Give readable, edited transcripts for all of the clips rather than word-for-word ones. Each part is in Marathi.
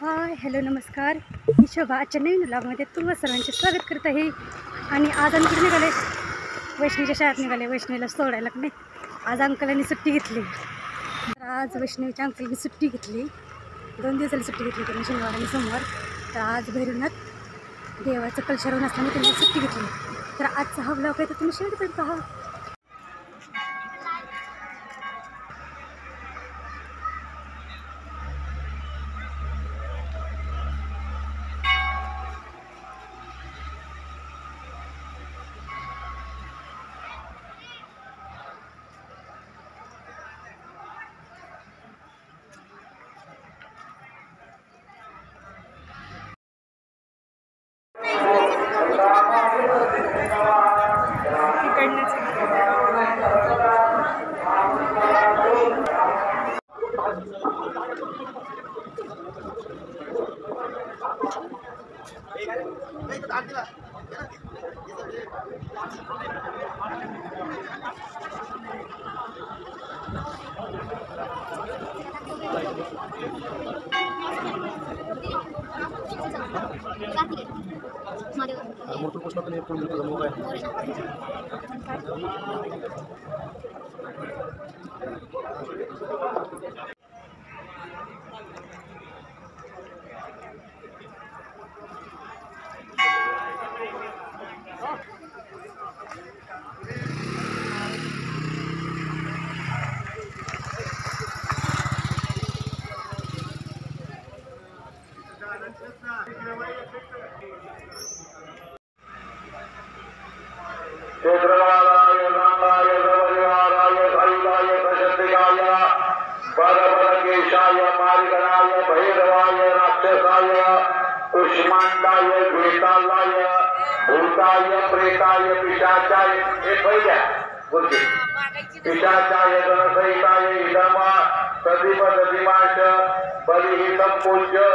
हाय हॅलो नमस्कार, मी शोभा. आजच्या नवीन व्लॉगमध्ये तुम्हा सर्वांचे स्वागत करत आहे. आणि आज आम्ही कुठे निघाले? वैष्णवीच्या शाळेत निघाले. वैष्णवीला सोडायला नाही. आज अंकलांनी सुट्टी घेतली. तर आज वैष्णवीच्या अंकलनी सुट्टी घेतली. 2 दिवसाला सुट्टी घेतली त्यांनी, शनिवार आणि सोमवार. तर आज भैरवनाथ देवाचं कलशरवून असताना त्यांनी सुट्टी घेतली. तर आजचा हा व्लॉग आहे, तर तुम्ही शेअर करत पहा. भैरवाय राक्षसाय कुष्मांडाय द्वेतालाय भूताय प्रेताय पिशाचाय हे पहिल्या गोष्टी पिशाचाय गणसहिताय इदमा सदीप ददिमाश बलिहि संपूज्य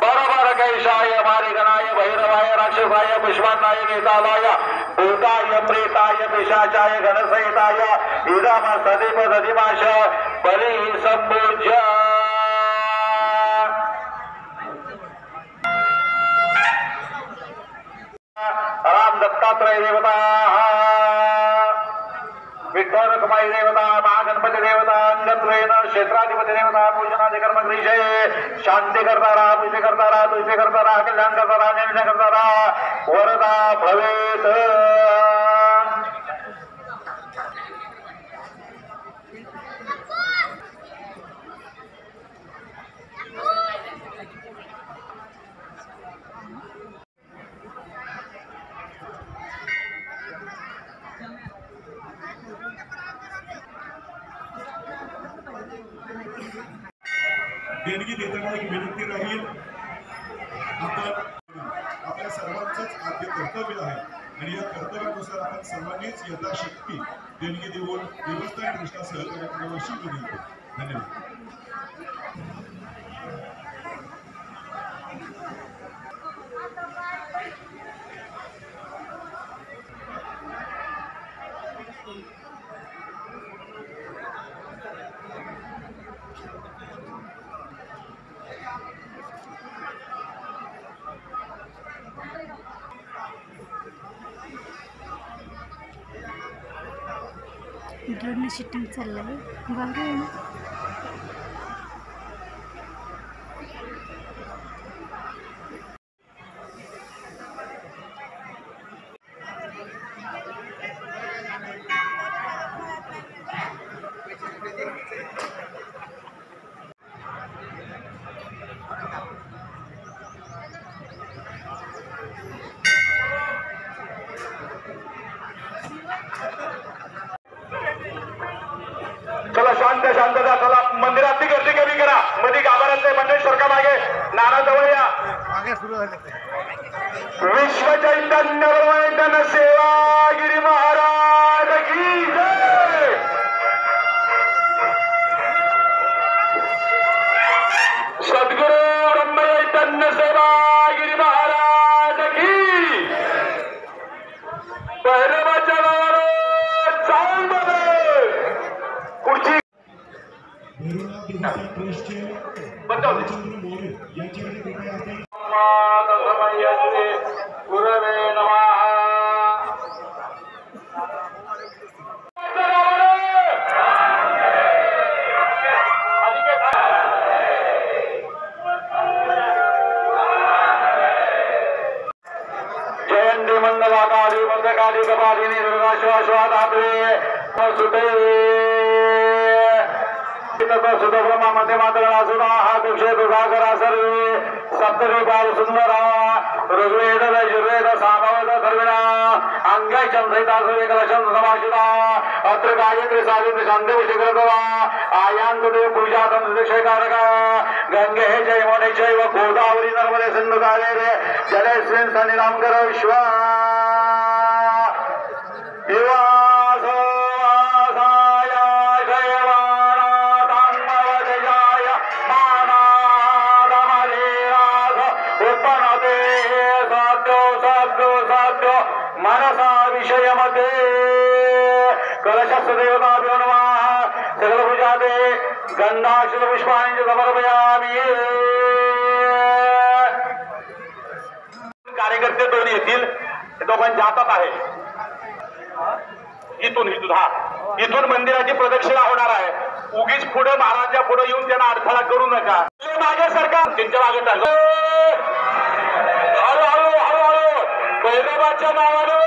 बरोबर कैशाय मारिगणाय भैरवाय राक्षसाय विश्वानाय केतालाय भूताय प्रेताय पिशाचाय गणसहिताय इदम सदीप ददिमाश बलिहि संपूज्य राम दत्तात्रय देवता विठ्ठल रखमाई देवता महागणपती देवता अंगत्वेन क्षेत्राधिपती देवता पूजनादि कर्म क्रिये शांती करतारा पूजे करतारा तुझे करतारा कल्याण करतारा निर्णय करतारा वरदा भवेत देणगी देताना एक विनंती राहील, आपण आपल्या सर्वांचंच आद्य कर्तव्य आहे आणि या कर्तव्यानुसार आपण सर्वांनीच यथाशक्ती देणगी देऊन देवस्थान ट्रस्टला सहकार्य करावं अशी विनंती. धन्यवाद. ड्रोन शूटिंग चाललंय भारी आहे ना. चला शांतता. चला मंदिरातली गर्दी कमी करा. मध्ये गाभाऱ्यातले मंडळी सरका मागे. नाना जवळ या. विश्व चैतन्य सेवागिरी महाराज की जय. सद्गुरु ब्रह्म चैतन्य सेवागिरी महाराज की. भैरवाच्या नावानं चाल बदल. खुर्ची भैरवनाथ देवस्थान ट्रस्टचे बचावले. रामचंद्र मोरे यांच्याकडे कृपया आपण गुरवे नमः. जयंती मंगलाकारी मंदकारी कपालिनी दुर्गाश्वाश्वादात्रे सुते सुब्रह्मा मध्ये मात्र सुधा हा दिवशे दुधाकरा सर्वे सप्तविपाल सुंदरा ऋग्वेद यजुर्वेद सामवेद सर्विणा अंगाय चंद्रिता सूर्य कलशं समाशिता अत्र गायत्री सावित्री शांती विशिखरतवा आयांत देव पूजा तंत्रकारक गंगे जयमुने चैव गोदावरी नर्मदे सिंधु कावेरे जलेस्मिन् सन्निधानं करो विश्वा मनसा विषयमध्ये कलशस्य देवताभ्यो सकल पूजा दे गंधाक्षर पुष्पांची समर्पयामी. कार्यकर्ते दोन येतील. दोघांची जातात आहे. इथून मंदिराची प्रदक्षिणा होणार आहे. उगीच पुढे महाराजांच्या पुढे येऊन त्यांना अडथळा करू नका. मागे सरकार त्यांच्या मागे चाललं. हळूहळू भैरवाच्या नावानं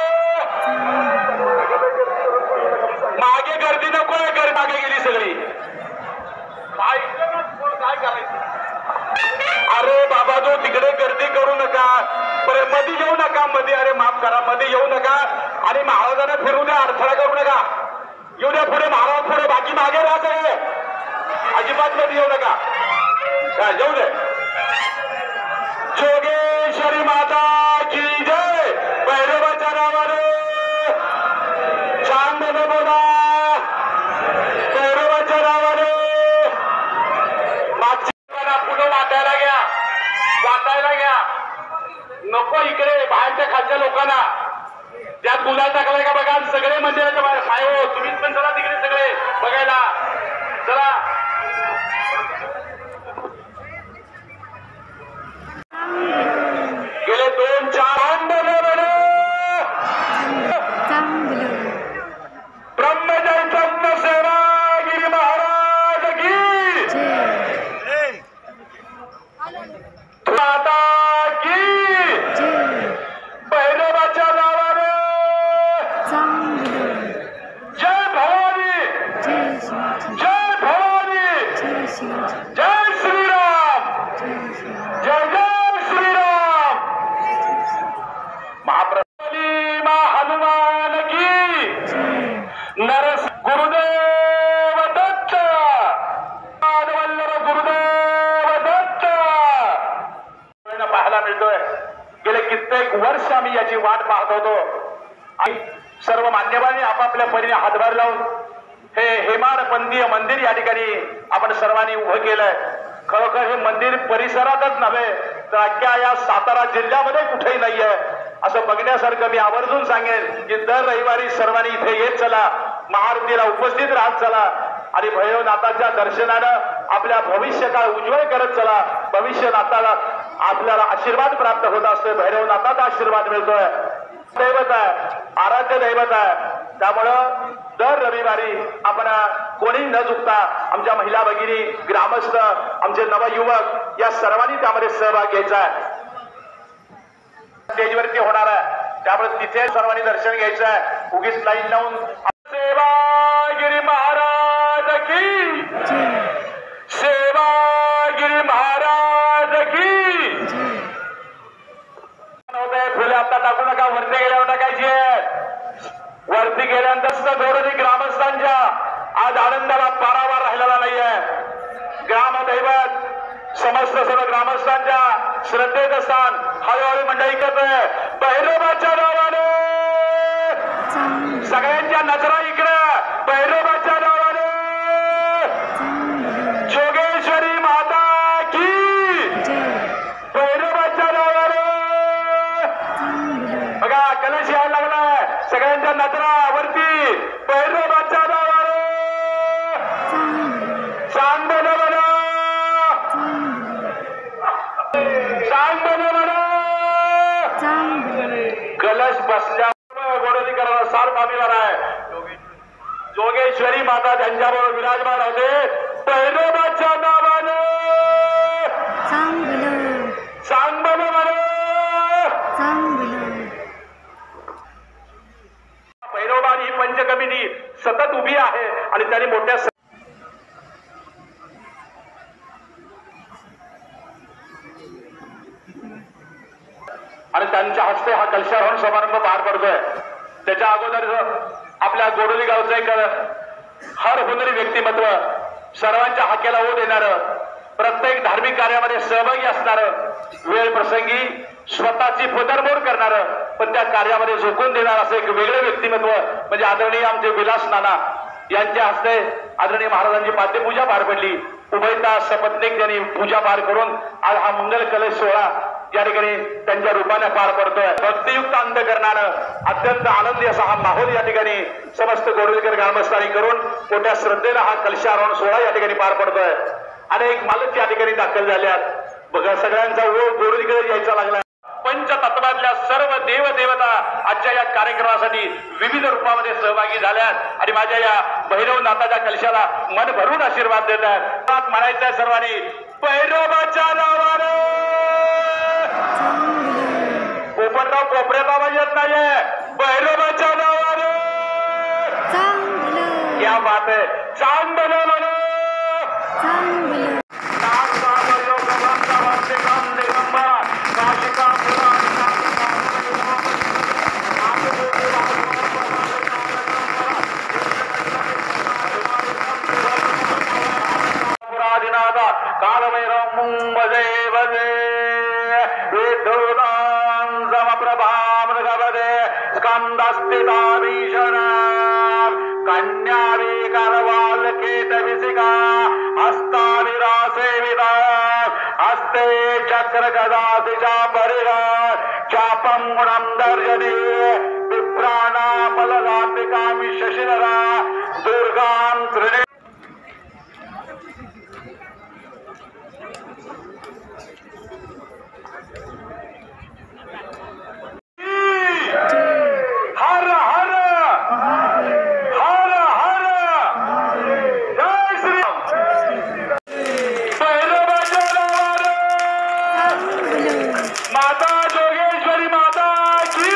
मागे गर्दी नको आहे. मागे गेली सगळी. काय करायचं. अरे बाबा जो तिकडे गर्दी करू नका. बरे मध्ये येऊ नका. मध्ये अरे माफ करा मध्ये येऊ नका. आणि महाराजांना फिरू द्या. अडथळा करू नका. येऊ द्या पुढे महाराज पुढे. बाकी मागे राहत. अजिबात मध्ये येऊ नका. काय येऊ दे. जोगेश्वरी माता की जय. भैरवाच्या नावाने चांदन बोला. भैरवाच्या नावाने मागच्या पुढे वाटायला घ्या. वाटायला घ्या. नको इकडे बाहेरच्या खालच्या लोकांना. त्यात गुलाल टाकलाय का बघा. सगळे मंदिराच्या बाहेर काय हो. तुम्हीच पण चला तिकडे सगळे बघायला. चला गेले 2-4 ब्रह्मचैतन्य सेवागिरी महाराज की माता की. भैरवाच्या नावाने जय भवानी. जय भवानी. जय श्रीराम. जय जय श्रीराम. महाप्रभू हनुमान की. नरस गुरुदेव दत्त. वल्लभ गुरुदेव दत्त. पाहायला मिळतोय. गेले कित्येक वर्ष आम्ही याची वाट पाहत होतो. आणि सर्व मान्यवरांनी आपापल्या परीने हातभार लावून हे हेमाडपंथीय मंदिर या ठिकाणी आपण सर्वांनी उभं केलंय. खरोखर हे मंदिर परिसरातच नव्हे तर अख्ख्या या सातारा जिल्ह्यामध्ये कुठेही नाहीये. असं बघण्यासारखं मी आवर्जून सांगेन की दर रविवारी सर्वांनी इथे येत चला. महाआरतीला उपस्थित राहत चला. आणि भैरवनाथाच्या दर्शनानं आपल्या भविष्यकाळ उज्ज्वल करत चला. भविष्यनाथाला आपल्याला आशीर्वाद प्राप्त होत असतोय. भैरवनाथाचा आशीर्वाद मिळतोय. दैवत आहे. आराध्य दैवत आहे. त्यामुळं दर रविवारी आपण कोणी न चुकता आमच्या महिला भगिनी, ग्रामस्थ, आमचे नवयुवक या सर्वांनी त्यामध्ये सहभाग घ्यायचा आहे. स्टेजवरती होणार आहे, त्यामुळे तिथे सर्वांनी दर्शन घ्यायचं आहे. उगीच लाईन लावून सेवागिरी महाराज की, सेवागिरी महाराज की. फुले आता टाकू नका, वरती गेल्यावर टाकायची आहेत. वरती गेल्यानंतर गोरडी ग्रामस्थांच्या आज आनंदाला पारावार राहिलेला नाहीये. ग्रामदैवत समस्त सर्व ग्रामस्थांच्या श्रद्धेचं स्थान हळूहळू मंडळी करतोय. भैरवाच्या नावाने सगळ्यांच्या नजरा इकडे, भैरवाच्या नावाने जोगेश्वरी माता की, भैरवाच्या नावाने. बघा कलश यायला लागलाय, सगळ्यांच्या नजरा वरती, भैरवाच्या नावाने. सांग बना बना, सांग बना बना. कलश बसल्या गोडोलीकरांना सार पामीला आहे. जोगेश्वरी माता त्यांच्याबरोबर विराजमान होते. भैरवाच्या नावाने सांग बना बना. भैरवबान ही पंचकमिनी सतत उभी आहे आणि त्यांनी मोठ्या आणि त्यांच्या हस्ते हा कलशारोहण समारंभ पार पडतोय. त्याच्या अगोदर आपल्या गोडोली गावचं एक हर हुनरी व्यक्तिमत्व, सर्वांच्या हाकेला ओ देणारं, प्रत्येक धार्मिक कार्यामध्ये सहभागी असणारं, वेळ प्रसंगी स्वतःची पदरमोड करणारं पण त्या कार्यामध्ये झोकून देणार असं एक वेगळं व्यक्तिमत्व म्हणजे आदरणीय आमचे विलास नाना यांच्या हस्ते आदरणीय महाराजांची पाद्यपूजा पार पडली. उभयता सपत्नीक त्यांनी पूजा पार करून आज हा मंगल कलश सोहळा या ठिकाणी त्यांच्या रूपाने पार पडतोय. भक्तियुक्त अंतःकरणानं अत्यंत आनंदी असा हा माहोल या ठिकाणी समस्त गोडोलीकर ग्रामस्थांनी करून मोठ्या श्रद्धेनं हा कलशारोहण सोहळा या ठिकाणी पार पडतोय. अनेक मालक या ठिकाणी दाखल झाल्यात. बघा सगळ्यांचा ओढ गोडोलीकडे यायचा लागला. पंचतत्वातल्या सर्व देवदेवता आजच्या या कार्यक्रमासाठी विविध रूपामध्ये सहभागी झाल्यात आणि माझ्या या भैरवनाथाच्या कलशाला मन भरून आशीर्वाद देत आहेत. म्हणायचं सर्वांनी भैरवाच्या नावाने. पोपटराव कोपऱ्यात आवाज येत नाहीये. भैरवाच्या नावाने क्या बात आहे. चांग बनो बनो. कालभैरव मुंबजे बजे विद्युदां समप्रभामृगवदे स्कंदस्थिता भीषण कन्यावी करवालकेतविसिका हस्ताविरासेविता हस्ते चक्र गदासिजा परिगा चापं गुणं दर्शने विप्राणा बलगात्रिकामि शशिनरा दुर्गां त्रिणे. हर हर हर हर जय श्री भैरवाच्या नावाने. माता जोगेश्वरी माता की.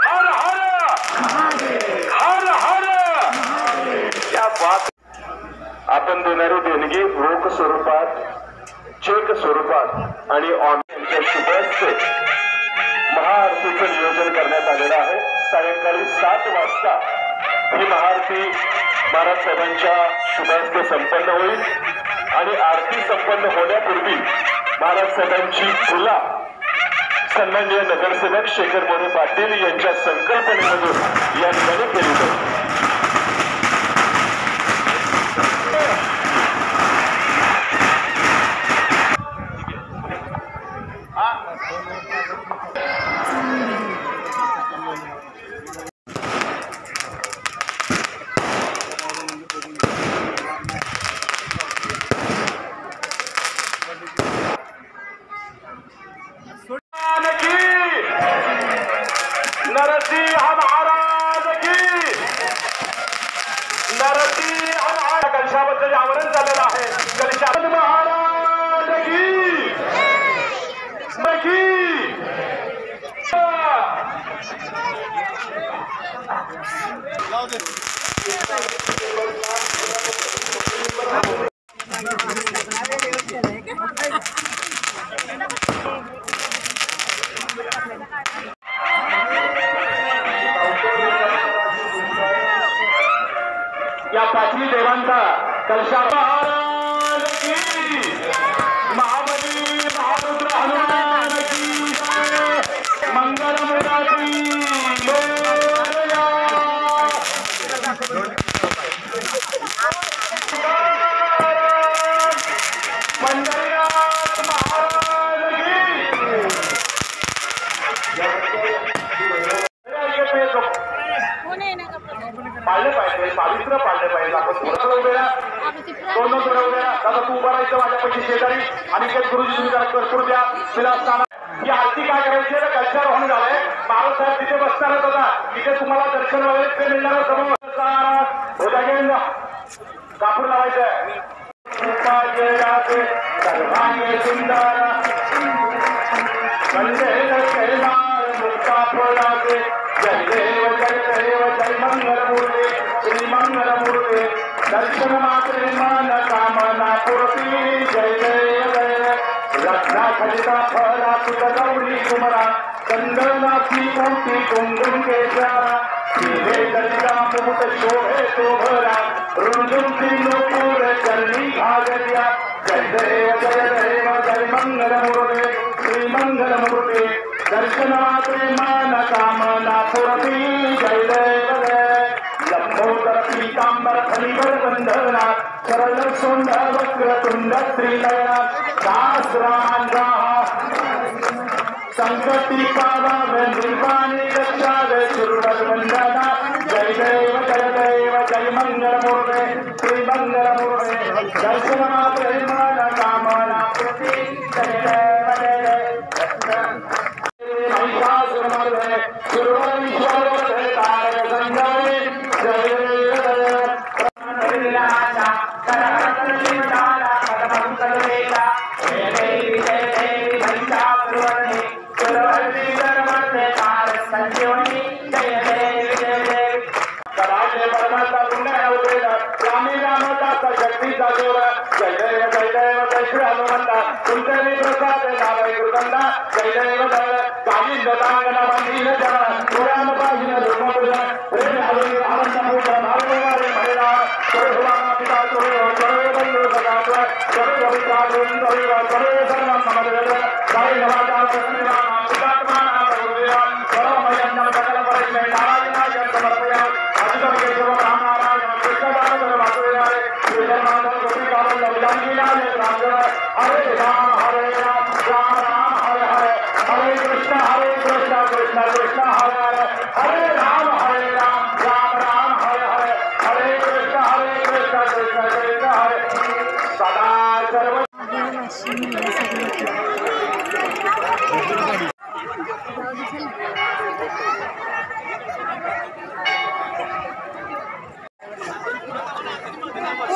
हर हर हर हर. क्या बात. आपण देणारी देणगी रोख स्वरूपात, चेक स्वरूपात आणि ऑनलाईन शुभेच्छा महाआरतीचं नियोजन करण्यात आलेलं आहे. सायंकाळी 7 वाजता ही महाआरती महाराज साहेबांच्या शुभास्ते संपन्न होईल आणि आरती संपन्न होण्यापूर्वी महाराज साहेबांची तुला सन्माननीय नगरसेवक शेखर मोरे पाटील यांच्या संकल्पनेमधून या ठिकाणी केली जाईल. नरसिंह महाराज की. गुरुजी शेजारी आणि गुरुजी तुम्ही जरा कर्पूर द्या विलासताना ही आरती काय करायची आहे कल्चर होऊन झालंय बाळासाहेब तिथे बसणारच होता तिथे तुम्हाला दर्शन वगैरे ते मिळणार समोर कापूर लावायचं सर्वांगे सुंदर मुक्ता फळाचे जय देव जय मंगलमूर्ती श्री मंगलमूर्ती दर्शन मात्रे मन कामना पूर्ती जय देव जय रत्ना खलिता फळा तुझ गौरी कुमरा चंदनाची मोठी कुंकुम केशरा शिवे दलिता मुकुट शोभे शोभरा रुंदुंती नूपुर चरणी भागल्या जय देव जय मंगलमूर्ती श्री मंगलमूर्ती दर्शन मात्रे मन कामना पूर्ती जय देव जय लंबोदर पीतांबर फलिवर बंधना सरळ सोंड वक्रतुंड श्रीनयना सहस्रांगा संकटी पावाव निर्वाणी रक्षाव सुरवर वंदना जय देव जय मंगलमूर्ते श्री मंगलमूर्ते दर्शन मात्रे मन कामना पूर्ती जय देव जय महिषासुरमर्दने सुरवरीश्वरवर्धे तारक संजय जय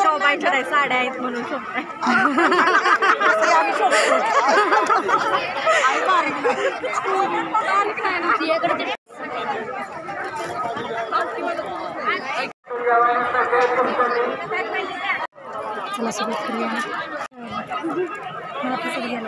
शोभायच्या साड्या आहेत म्हणून शोभताय चला सुरुवात करूया मला पसंत गेला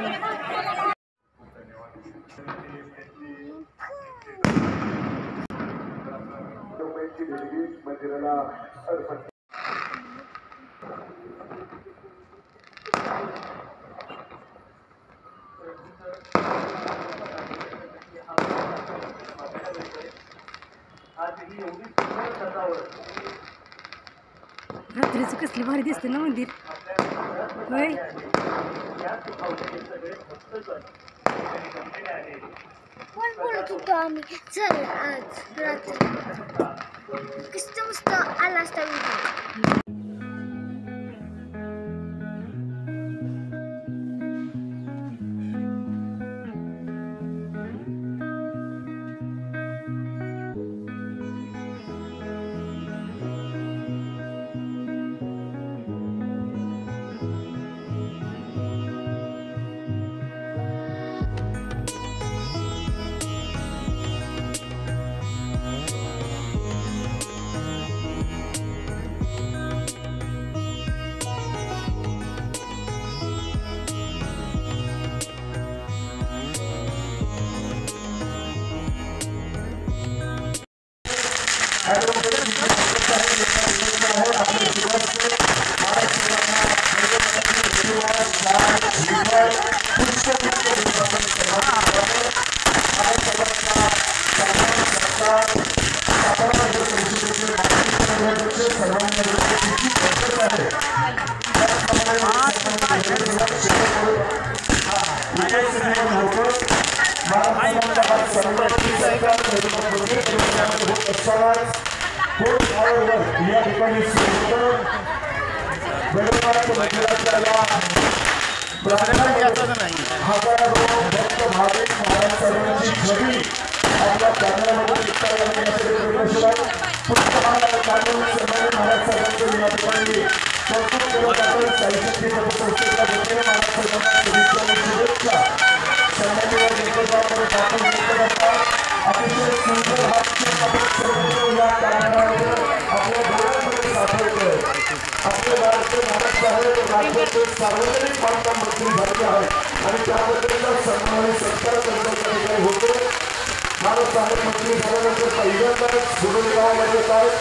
रात्रीचं कसली भारी दिसते ना मंदिर होय कोण बोलत होतो आम्ही चल आज रात्री किस्त मस्त आला असता व्हिडिओ हजारो भक्त भाविक महाराज सर्वांची छबी आपल्या कॅमेऱ्यामध्ये दिसताना याशिवाय पुष्पमाला काढून सन्मानित महाराज साहेबांचं या ठिकाणी कौतुक करत आपण साहित्य संस्थेच्या वतीने महाराज साहेबांना शुभेच्छा आणि शुभेच्छा सन्माननीय नेतृत्वामध्ये दाखल करत असतात. अतिशय सुंदर हा चित्र आपण सर्व या कॅमेऱ्यावर आपल्या डोळ्यांमध्ये साठवतोय. आपले भारतीय महाराज साहेब राज्याचे सार्वजनिक बांधकाम मंत्री झाले आहेत आणि त्याबद्दलचा सन्मान आणि सत्कार करण्याचा निर्णय होतो. महाराज साहेब मंत्री झाल्यानंतर पहिल्यांदाच गुरुगावामध्ये येत आहेत.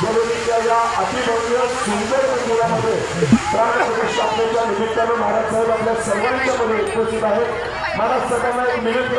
बोरिवलीच्या या अतिभव्य सुंदर मंदिरामध्ये प्राणप्रतिष्ठापनेच्या निमित्तानं महाराज साहेब आपल्या सर्वांच्या मध्ये उपस्थित आहेत. महाराज साहेबांना एक मिनिट